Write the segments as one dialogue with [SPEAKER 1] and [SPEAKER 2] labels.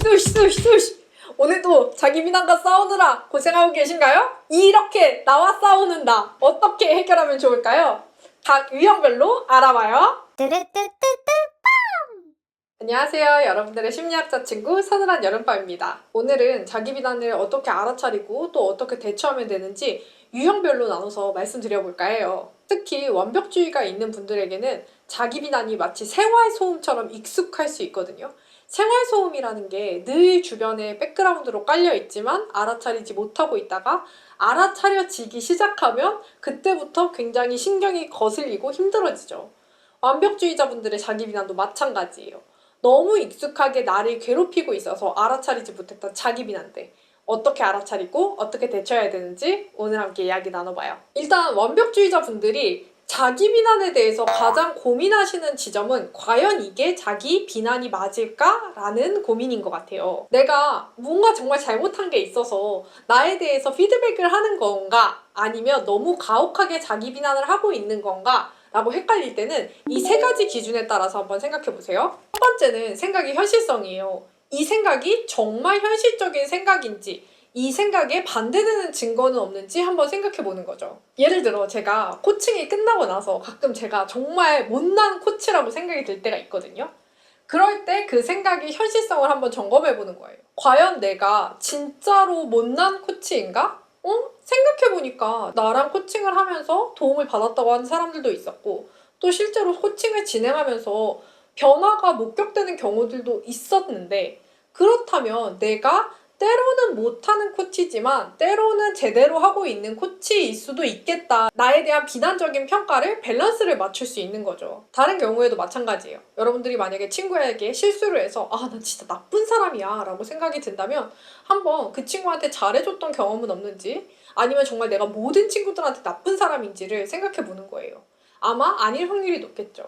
[SPEAKER 1] 뚜시. 오늘도 자기 비난과 싸우느라 고생하고 계신가요? 이렇게 나와 싸우는 나 어떻게 해결하면 좋을까요? 각 유형별로 알아봐요. 안녕하세요. 여러분들의 심리학자 친구 서늘한 여름밤입니다. 오늘은 자기 비난을 어떻게 알아차리고 또 어떻게 대처하면 되는지 유형별로 나눠서 말씀드려볼까 해요. 특히 완벽주의가 있는 분들에게는 자기 비난이 마치 생활소음처럼 익숙할 수 있거든요. 생활소음이라는 게 늘 주변에 백그라운드로 깔려있지만 알아차리지 못하고 있다가 알아차려지기 시작하면 그때부터 굉장히 신경이 거슬리고 힘들어지죠. 완벽주의자분들의 자기 비난도 마찬가지예요. 너무 익숙하게 나를 괴롭히고 있어서 알아차리지 못했던 자기 비난들. 어떻게 알아차리고 어떻게 대처해야 되는지 오늘 함께 이야기 나눠봐요. 일단 완벽주의자 분들이 자기 비난에 대해서 가장 고민하시는 지점은 과연 이게 자기 비난이 맞을까? 라는 고민인 것 같아요. 내가 뭔가 정말 잘못한 게 있어서 나에 대해서 피드백을 하는 건가? 아니면 너무 가혹하게 자기 비난을 하고 있는 건가? 라고 헷갈릴 때는 이 세 가지 기준에 따라서 한번 생각해 보세요. 첫 번째는 생각의 현실성이에요. 이 생각이 정말 현실적인 생각인지, 이 생각에 반대되는 증거는 없는지 한번 생각해 보는 거죠. 예를 들어 제가 코칭이 끝나고 나서 가끔 제가 정말 못난 코치라고 생각이 들 때가 있거든요. 그럴 때 그 생각이 현실성을 한번 점검해 보는 거예요. 과연 내가 진짜로 못난 코치인가? 생각해보니까 나랑 코칭을 하면서 도움을 받았다고 하는 사람들도 있었고 또 실제로 코칭을 진행하면서 변화가 목격되는 경우들도 있었는데 그렇다면 내가 때로는 못하는 코치지만 때로는 제대로 하고 있는 코치일 수도 있겠다. 나에 대한 비난적인 평가를 밸런스를 맞출 수 있는 거죠. 다른 경우에도 마찬가지예요. 여러분들이 만약에 친구에게 실수를 해서 아, 나 진짜 나쁜 사람이야 라고 생각이 든다면 한번 그 친구한테 잘해줬던 경험은 없는지 아니면 정말 내가 모든 친구들한테 나쁜 사람인지를 생각해 보는 거예요. 아마 아닐 확률이 높겠죠.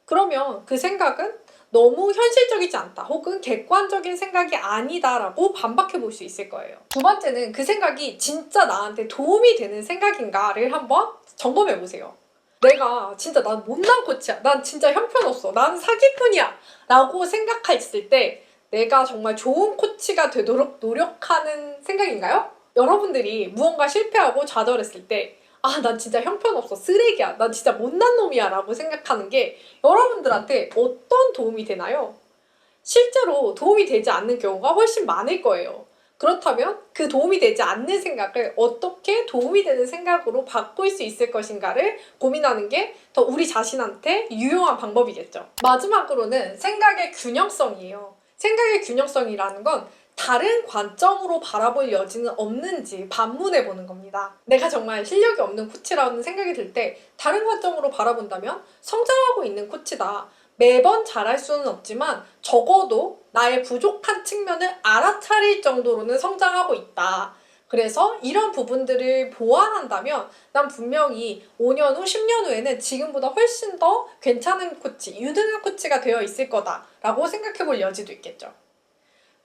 [SPEAKER 1] 그러면 그 생각은 너무 현실적이지 않다 혹은 객관적인 생각이 아니다라고 반박해 볼 수 있을 거예요. 두 번째는 그 생각이 진짜 나한테 도움이 되는 생각인가를 한번 점검해 보세요. 내가 진짜 난 못난 코치야. 난 진짜 형편없어. 나는 사기꾼이야. 라고 생각했을 때 내가 정말 좋은 코치가 되도록 노력하는 생각인가요? 여러분들이 무언가 실패하고 좌절했을 때 아, 난 진짜 형편없어. 쓰레기야. 난 진짜 못난 놈이야. 라고 생각하는 게 여러분들한테 어떤 도움이 되나요? 실제로 도움이 되지 않는 경우가 훨씬 많을 거예요. 그렇다면 그 도움이 되지 않는 생각을 어떻게 도움이 되는 생각으로 바꿀 수 있을 것인가를 고민하는 게 더 우리 자신한테 유용한 방법이겠죠. 마지막으로는 생각의 균형성이에요. 생각의 균형성이라는 건 다른 관점으로 바라볼 여지는 없는지 반문해 보는 겁니다. 내가 정말 실력이 없는 코치라는 생각이 들 때 다른 관점으로 바라본다면 성장하고 있는 코치다. 매번 잘할 수는 없지만 적어도 나의 부족한 측면을 알아차릴 정도로는 성장하고 있다. 그래서 이런 부분들을 보완한다면 난 분명히 5년 후, 10년 후에는 지금보다 훨씬 더 괜찮은 코치, 유능한 코치가 되어 있을 거다라고 생각해 볼 여지도 있겠죠.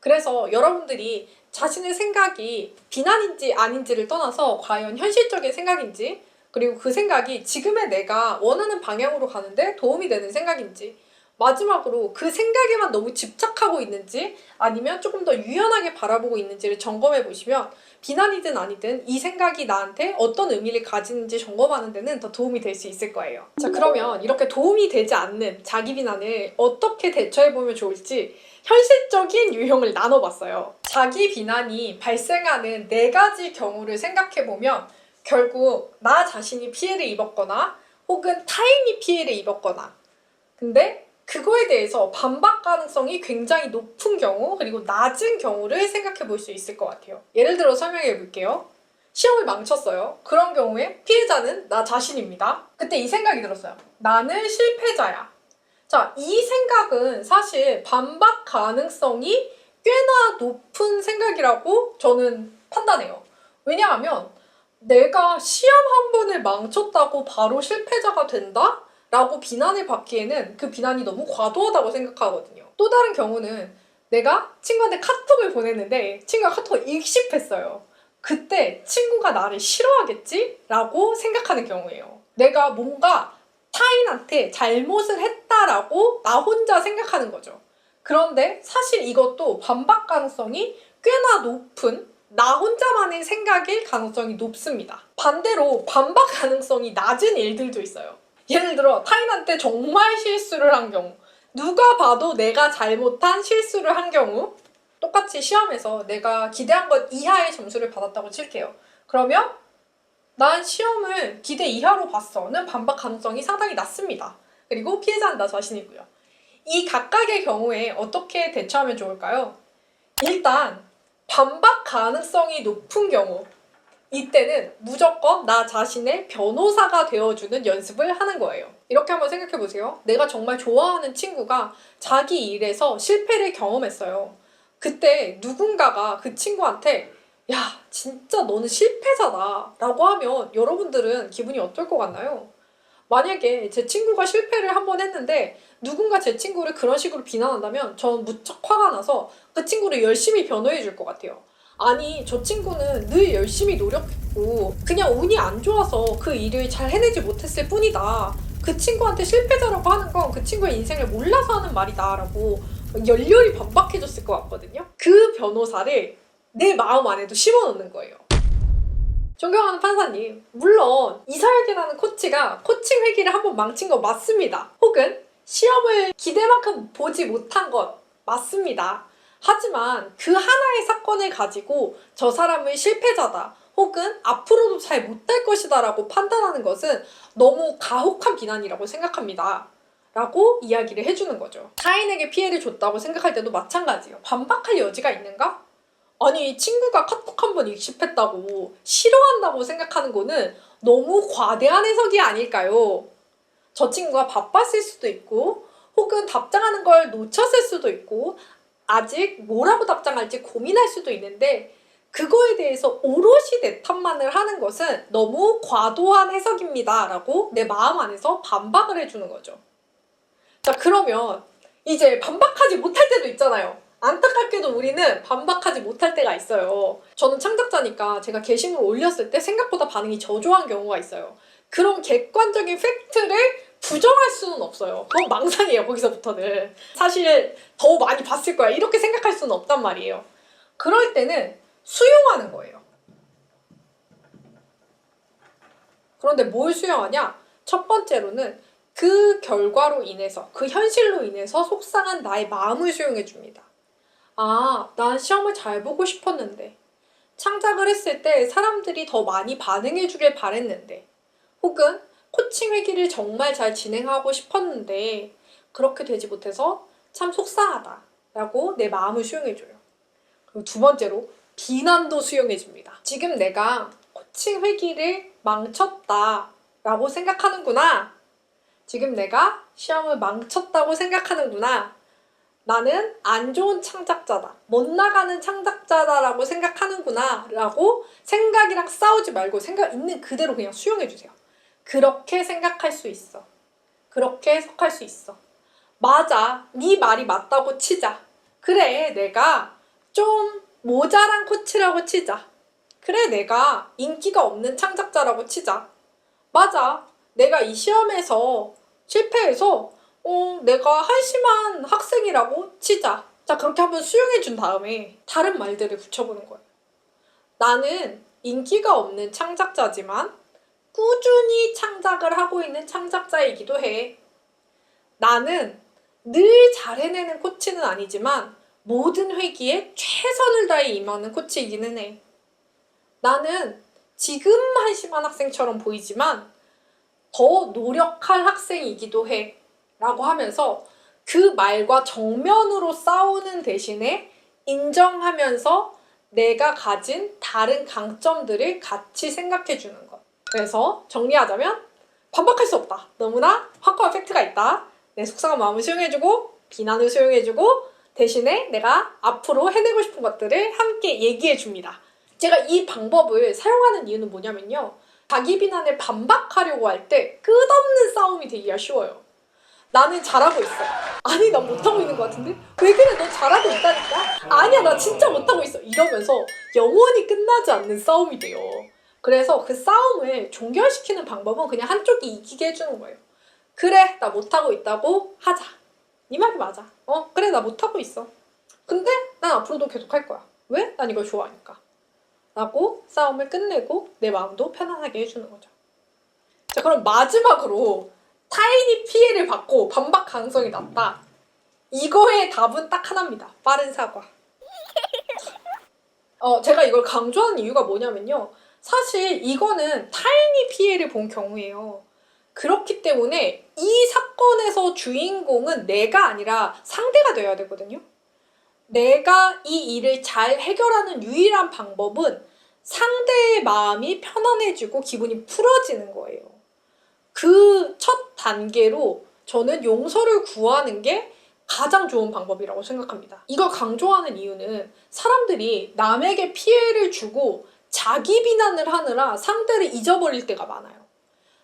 [SPEAKER 1] 그래서 여러분들이 자신의 생각이 비난인지 아닌지를 떠나서 과연 현실적인 생각인지 그리고 그 생각이 지금의 내가 원하는 방향으로 가는데 도움이 되는 생각인지 마지막으로 그 생각에만 너무 집착하고 있는지 아니면 조금 더 유연하게 바라보고 있는지를 점검해 보시면 비난이든 아니든 이 생각이 나한테 어떤 의미를 가지는지 점검하는 데는 더 도움이 될 수 있을 거예요. 자, 그러면 이렇게 도움이 되지 않는 자기 비난을 어떻게 대처해 보면 좋을지 현실적인 유형을 나눠봤어요. 자기 비난이 발생하는 4가지 경우를 생각해보면 결국 나 자신이 피해를 입었거나 혹은 타인이 피해를 입었거나 근데 그거에 대해서 반박 가능성이 굉장히 높은 경우 그리고 낮은 경우를 생각해 볼 수 있을 것 같아요. 예를 들어 설명해 볼게요. 시험을 망쳤어요. 그런 경우에 피해자는 나 자신입니다. 그때 이 생각이 들었어요. 나는 실패자야. 자, 이 생각은 사실 반박 가능성이 꽤나 높은 생각이라고 저는 판단해요. 왜냐하면 내가 시험 한 번을 망쳤다고 바로 실패자가 된다? 라고 비난을 받기에는 그 비난이 너무 과도하다고 생각하거든요. 또 다른 경우는 내가 친구한테 카톡을 보냈는데 친구가 카톡을 읽씹했어요. 그때 친구가 나를 싫어하겠지? 라고 생각하는 경우예요. 내가 뭔가 타인한테 잘못을 했다라고 나 혼자 생각하는 거죠. 그런데 사실 이것도 반박 가능성이 꽤나 높은 나 혼자만의 생각일 가능성이 높습니다. 반대로 반박 가능성이 낮은 일들도 있어요. 예를 들어 타인한테 정말 실수를 한 경우, 누가 봐도 내가 잘못한 실수를 한 경우, 똑같이 시험에서 내가 기대한 것 이하의 점수를 받았다고 칠게요. 그러면 난 시험을 기대 이하로 봤어는 반박 가능성이 상당히 낮습니다. 그리고 피해자는 나 자신이고요. 이 각각의 경우에 어떻게 대처하면 좋을까요? 일단 반박 가능성이 높은 경우, 이때는 무조건 나 자신의 변호사가 되어주는 연습을 하는 거예요. 이렇게 한번 생각해보세요. 내가 정말 좋아하는 친구가 자기 일에서 실패를 경험했어요. 그때 누군가가 그 친구한테 야, 진짜 너는 실패자다 라고 하면 여러분들은 기분이 어떨 것 같나요? 만약에 제 친구가 실패를 한 번 했는데 누군가 제 친구를 그런 식으로 비난한다면 저는 무척 화가 나서 그 친구를 열심히 변호해 줄 것 같아요. 아니, 저 친구는 늘 열심히 노력했고 그냥 운이 안 좋아서 그 일을 잘 해내지 못했을 뿐이다. 그 친구한테 실패자라고 하는 건 그 친구의 인생을 몰라서 하는 말이다 라고 열렬히 반박해 줬을 것 같거든요. 그 변호사를 내 마음 안에도 심어놓는 거예요. 존경하는 판사님, 물론 이서혁이라는 코치가 코칭 회기를 한번 망친 거 맞습니다. 혹은 시험을 기대만큼 보지 못한 것 맞습니다. 하지만 그 하나의 사건을 가지고 저 사람을 실패자다 혹은 앞으로도 잘 못될 것이다 라고 판단하는 것은 너무 가혹한 비난이라고 생각합니다. 라고 이야기를 해주는 거죠. 타인에게 피해를 줬다고 생각할 때도 마찬가지예요. 반박할 여지가 있는가? 아니, 친구가 카톡 한 번 익십했다고 싫어한다고 생각하는 거는 너무 과대한 해석이 아닐까요? 저 친구가 바빴을 수도 있고 혹은 답장하는 걸 놓쳤을 수도 있고 아직 뭐라고 답장할지 고민할 수도 있는데 그거에 대해서 오롯이 내 탓만을 하는 것은 너무 과도한 해석입니다 라고 내 마음 안에서 반박을 해주는 거죠. 자, 그러면 이제 반박하지 못할 때도 있잖아요. 안타깝게도 우리는 반박하지 못할 때가 있어요. 저는 창작자니까 제가 게시물을 올렸을 때 생각보다 반응이 저조한 경우가 있어요. 그런 객관적인 팩트를 부정할 수는 없어요. 그건 망상이에요, 거기서부터는. 사실 더 많이 봤을 거야, 이렇게 생각할 수는 없단 말이에요. 그럴 때는 수용하는 거예요. 그런데 뭘 수용하냐? 첫 번째로는 그 결과로 인해서, 그 현실로 인해서 속상한 나의 마음을 수용해 줍니다. 아, 난 시험을 잘 보고 싶었는데, 창작을 했을 때 사람들이 더 많이 반응해 주길 바랬는데, 혹은 코칭 회기를 정말 잘 진행하고 싶었는데 그렇게 되지 못해서 참 속상하다 라고 내 마음을 수용해줘요. 그리고 두 번째로 비난도 수용해줍니다. 지금 내가 코칭 회기를 망쳤다 라고 생각하는구나. 지금 내가 시험을 망쳤다고 생각하는구나. 나는 안 좋은 창작자다, 못 나가는 창작자다 라고 생각하는구나 라고 생각이랑 싸우지 말고 생각 있는 그대로 그냥 수용해주세요. 그렇게 생각할 수 있어. 그렇게 해석할 수 있어. 맞아, 네 말이 맞다고 치자. 그래, 내가 좀 모자란 코치라고 치자. 그래, 내가 인기가 없는 창작자라고 치자. 맞아, 내가 이 시험에서 실패해서 내가 한심한 학생이라고 치자. 자, 그렇게 한번 수용해준 다음에 다른 말들을 붙여보는 거예요. 나는 인기가 없는 창작자지만 꾸준히 창작을 하고 있는 창작자이기도 해. 나는 늘 잘 해내는 코치는 아니지만 모든 회기에 최선을 다해 임하는 코치이기는 해. 나는 지금 한심한 학생처럼 보이지만 더 노력할 학생이기도 해. 라고 하면서 그 말과 정면으로 싸우는 대신에 인정하면서 내가 가진 다른 강점들을 같이 생각해 주는 것. 그래서 정리하자면 반박할 수 없다. 너무나 확고한 팩트가 있다. 내 속상한 마음을 수용해주고 비난을 수용해주고 대신에 내가 앞으로 해내고 싶은 것들을 함께 얘기해줍니다. 제가 이 방법을 사용하는 이유는 뭐냐면요. 자기 비난을 반박하려고 할 때 끝없는 싸움이 되기가 쉬워요. 나는 잘하고 있어. 아니, 난 못하고 있는 것 같은데? 왜 그래? 너 잘하고 있다니까? 아니야, 나 진짜 못하고 있어. 이러면서 영원히 끝나지 않는 싸움이 돼요. 그래서 그 싸움을 종결시키는 방법은 그냥 한쪽이 이기게 해주는 거예요. 그래, 나 못하고 있다고 하자. 네 말이 맞아. 그래, 나 못하고 있어. 근데 난 앞으로도 계속 할 거야. 왜? 난 이걸 좋아하니까. 라고 싸움을 끝내고 내 마음도 편안하게 해주는 거죠. 자, 그럼 마지막으로 타인이 피해를 받고 반박 가능성이 낮다. 이거의 답은 딱 하나입니다. 빠른 사과. 제가 이걸 강조하는 이유가 뭐냐면요. 사실 이거는 타인이 피해를 본 경우예요. 그렇기 때문에 이 사건에서 주인공은 내가 아니라 상대가 되어야 되거든요. 내가 이 일을 잘 해결하는 유일한 방법은 상대의 마음이 편안해지고 기분이 풀어지는 거예요. 그 첫 단계로 저는 용서를 구하는 게 가장 좋은 방법이라고 생각합니다. 이걸 강조하는 이유는 사람들이 남에게 피해를 주고 자기 비난을 하느라 상대를 잊어버릴 때가 많아요.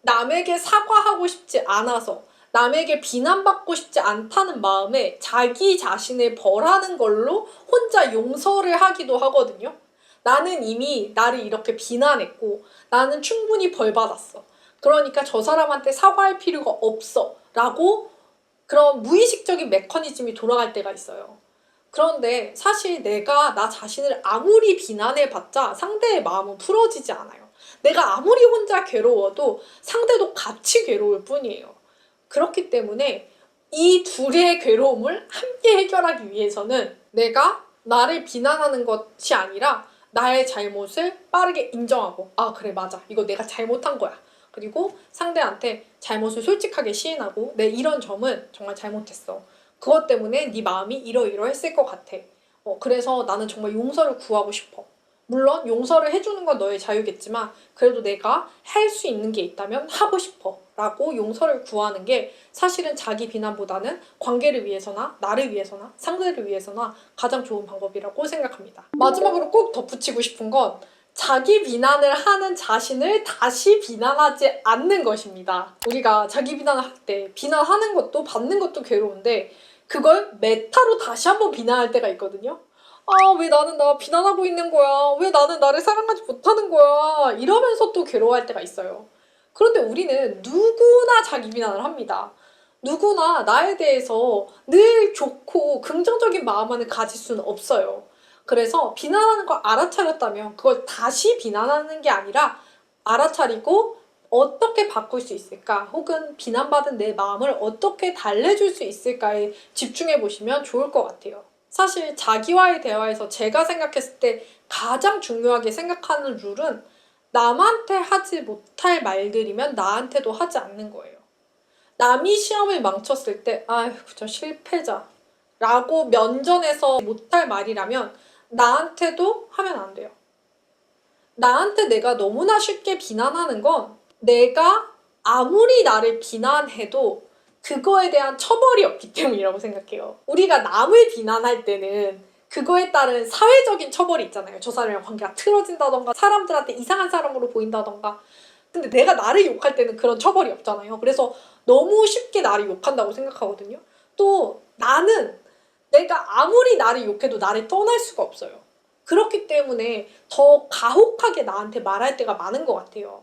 [SPEAKER 1] 남에게 사과하고 싶지 않아서, 남에게 비난받고 싶지 않다는 마음에 자기 자신을 벌하는 걸로 혼자 용서를 하기도 하거든요. 나는 이미 나를 이렇게 비난했고 나는 충분히 벌받았어. 그러니까 저 사람한테 사과할 필요가 없어. 라고 그런 무의식적인 메커니즘이 돌아갈 때가 있어요. 그런데 사실 내가 나 자신을 아무리 비난해봤자 상대의 마음은 풀어지지 않아요. 내가 아무리 혼자 괴로워도 상대도 같이 괴로울 뿐이에요. 그렇기 때문에 이 둘의 괴로움을 함께 해결하기 위해서는 내가 나를 비난하는 것이 아니라 나의 잘못을 빠르게 인정하고, 아, 그래, 맞아. 이거 내가 잘못한 거야. 그리고 상대한테 잘못을 솔직하게 시인하고, 내 이런 점은 정말 잘못했어. 그것 때문에 네 마음이 이러이러했을 것 같아. 그래서 나는 정말 용서를 구하고 싶어. 물론 용서를 해주는 건 너의 자유겠지만 그래도 내가 할 수 있는 게 있다면 하고 싶어. 라고 용서를 구하는 게 사실은 자기 비난보다는 관계를 위해서나 나를 위해서나 상대를 위해서나 가장 좋은 방법이라고 생각합니다. 마지막으로 꼭 덧붙이고 싶은 건 자기 비난을 하는 자신을 다시 비난하지 않는 것입니다. 우리가 자기 비난을 할 때 비난하는 것도 받는 것도 괴로운데 그걸 메타로 다시 한번 비난할 때가 있거든요. 아, 왜 나는 나 비난하고 있는 거야? 왜 나는 나를 사랑하지 못하는 거야? 이러면서 또 괴로워할 때가 있어요. 그런데 우리는 누구나 자기 비난을 합니다. 누구나 나에 대해서 늘 좋고 긍정적인 마음만을 가질 수는 없어요. 그래서 비난하는 걸 알아차렸다면 그걸 다시 비난하는 게 아니라 알아차리고 어떻게 바꿀 수 있을까? 혹은 비난받은 내 마음을 어떻게 달래줄 수 있을까에 집중해 보시면 좋을 것 같아요. 사실 자기와의 대화에서 제가 생각했을 때 가장 중요하게 생각하는 룰은 남한테 하지 못할 말들이면 나한테도 하지 않는 거예요. 남이 시험을 망쳤을 때 아휴 저 실패자 라고 면전에서 못할 말이라면 나한테도 하면 안 돼요. 나한테 내가 너무나 쉽게 비난하는 건 내가 아무리 나를 비난해도 그거에 대한 처벌이 없기 때문이라고 생각해요. 우리가 남을 비난할 때는 그거에 따른 사회적인 처벌이 있잖아요. 저 사람이랑 관계가 틀어진다던가 사람들한테 이상한 사람으로 보인다던가. 근데 내가 나를 욕할 때는 그런 처벌이 없잖아요. 그래서 너무 쉽게 나를 욕한다고 생각하거든요. 또 나는 내가 아무리 나를 욕해도 나를 떠날 수가 없어요. 그렇기 때문에 더 가혹하게 나한테 말할 때가 많은 것 같아요.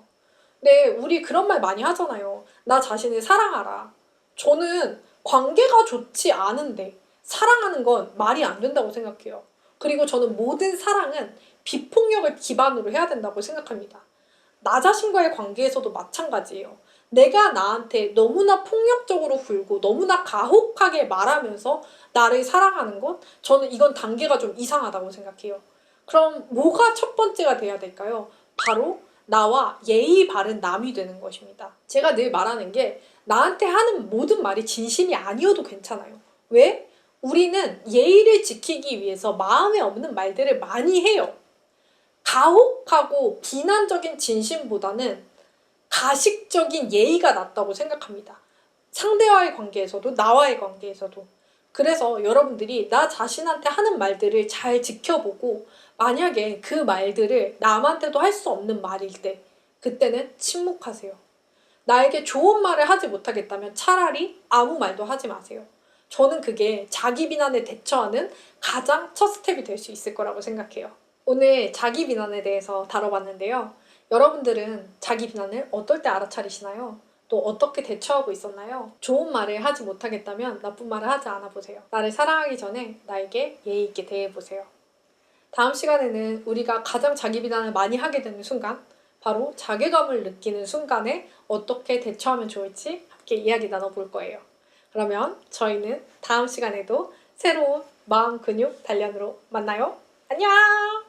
[SPEAKER 1] 근데 우리 그런 말 많이 하잖아요. 나 자신을 사랑하라. 저는 관계가 좋지 않은데 사랑하는 건 말이 안 된다고 생각해요. 그리고 저는 모든 사랑은 비폭력을 기반으로 해야 된다고 생각합니다. 나 자신과의 관계에서도 마찬가지예요. 내가 나한테 너무나 폭력적으로 굴고 너무나 가혹하게 말하면서 나를 사랑하는 것? 저는 이건 단계가 좀 이상하다고 생각해요. 그럼 뭐가 첫 번째가 돼야 될까요? 바로 나와 예의 바른 남이 되는 것입니다. 제가 늘 말하는 게 나한테 하는 모든 말이 진심이 아니어도 괜찮아요. 왜? 우리는 예의를 지키기 위해서 마음에 없는 말들을 많이 해요. 가혹하고 비난적인 진심보다는 가식적인 예의가 낫다고 생각합니다. 상대와의 관계에서도 나와의 관계에서도. 그래서 여러분들이 나 자신한테 하는 말들을 잘 지켜보고 만약에 그 말들을 남한테도 할 수 없는 말일 때 그때는 침묵하세요. 나에게 좋은 말을 하지 못하겠다면 차라리 아무 말도 하지 마세요. 저는 그게 자기 비난에 대처하는 가장 첫 스텝이 될 수 있을 거라고 생각해요. 오늘 자기 비난에 대해서 다뤄봤는데요. 여러분들은 자기 비난을 어떨 때 알아차리시나요? 또 어떻게 대처하고 있었나요? 좋은 말을 하지 못하겠다면 나쁜 말을 하지 않아 보세요. 나를 사랑하기 전에 나에게 예의 있게 대해 보세요. 다음 시간에는 우리가 가장 자기 비난을 많이 하게 되는 순간, 바로 자괴감을 느끼는 순간에 어떻게 대처하면 좋을지 함께 이야기 나눠볼 거예요. 그러면 저희는 다음 시간에도 새로운 마음 근육 단련으로 만나요. 안녕!